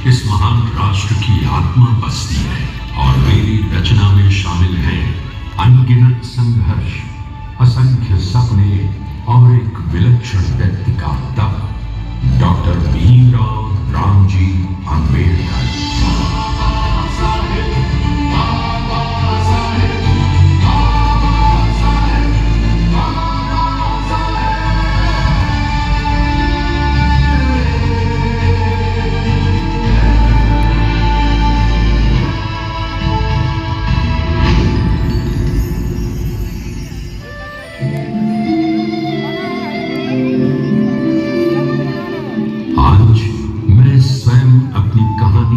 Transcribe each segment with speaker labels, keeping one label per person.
Speaker 1: इस महान राष्ट्र की आत्मा बसती है और मेरी रचना में शामिल है अनगिनत संघर्ष, असंख्य सपने और एक विलक्षण व्यक्ति का तप। डॉक्टर भीमराव रामजी अंबेडकर।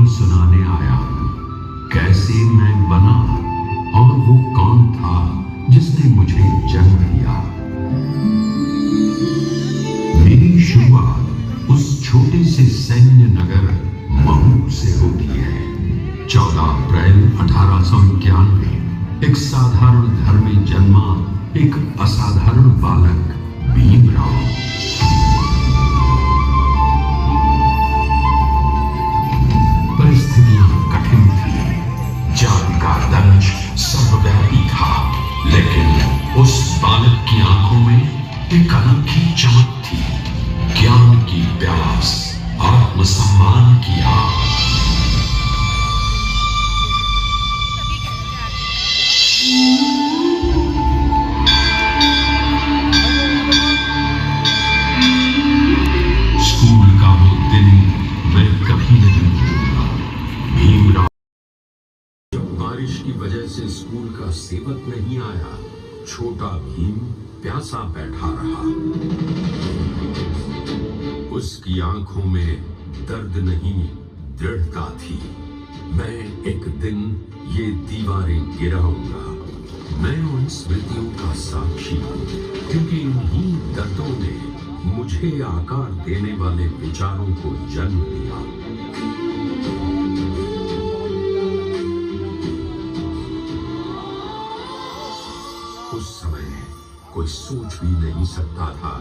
Speaker 1: सुनाने आया हूं कैसे मैं बना और वो कौन था जिसने मुझे जन्म दिया। मेरी शुरुआत उस छोटे से सैन्य नगर महू से होती है। 14 अप्रैल 1891 एक साधारण घर में जन्मा एक असाधारण बालक भीमराव। परिस्थितियां कठिन थी, जाति का दंश सर्वव्यापी था, लेकिन उस बालक की आंखों में एक अनोखी चमक थी, ज्ञान की प्यास, आत्मसम्मान की आग। स्कूल का वो दिन मैं कभी नहीं भूलूंगा। भीमराव जब बारिश की वजह से स्कूल का सेवक नहीं आया, छोटा भीम प्यासा बैठा रहा। उसकी आंखों में दर्द नहीं, दृढ़ता थी। मैं एक दिन ये दीवारें गिराऊंगा। मैं उन स्मृतियों का साक्षी हूं, क्योंकि इन्हीं दर्दों ने मुझे आकार देने वाले विचारों को जन्म दिया। उस समय कोई सोच भी नहीं सकता था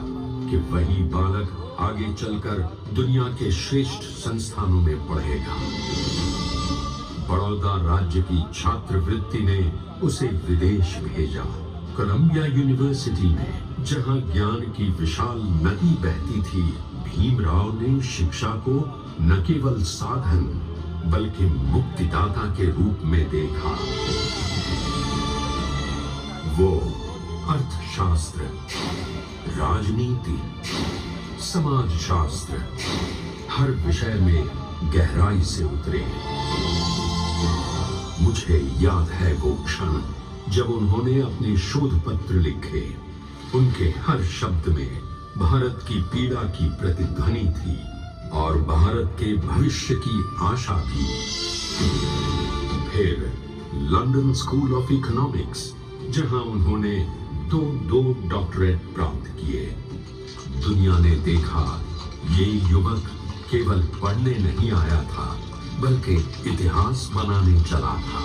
Speaker 1: कि वही बालक आगे चलकर दुनिया के श्रेष्ठ संस्थानों में पढ़ेगा। बड़ौदा राज्य की छात्रवृत्ति ने उसे विदेश भेजा। कोलंबिया यूनिवर्सिटी में, जहां ज्ञान की विशाल नदी बहती थी, भीमराव ने शिक्षा को न केवल साधन बल्कि मुक्तिदाता के रूप में देखा। वो अर्थशास्त्र, राजनीति, समाजशास्त्र, हर विषय में गहराई से उतरे। मुझे याद है वो क्षण जब उन्होंने अपने शोध पत्र लिखे। उनके हर शब्द में भारत की पीड़ा की प्रतिध्वनि थी और भारत के भविष्य की आशा थी। फिर लंदन स्कूल ऑफ इकोनॉमिक्स, जहां उन्होंने दो डॉक्टरेट प्राप्त किए। दुनिया ने देखा ये युवक केवल पढ़ने नहीं आया था, बल्कि इतिहास बनाने चला था।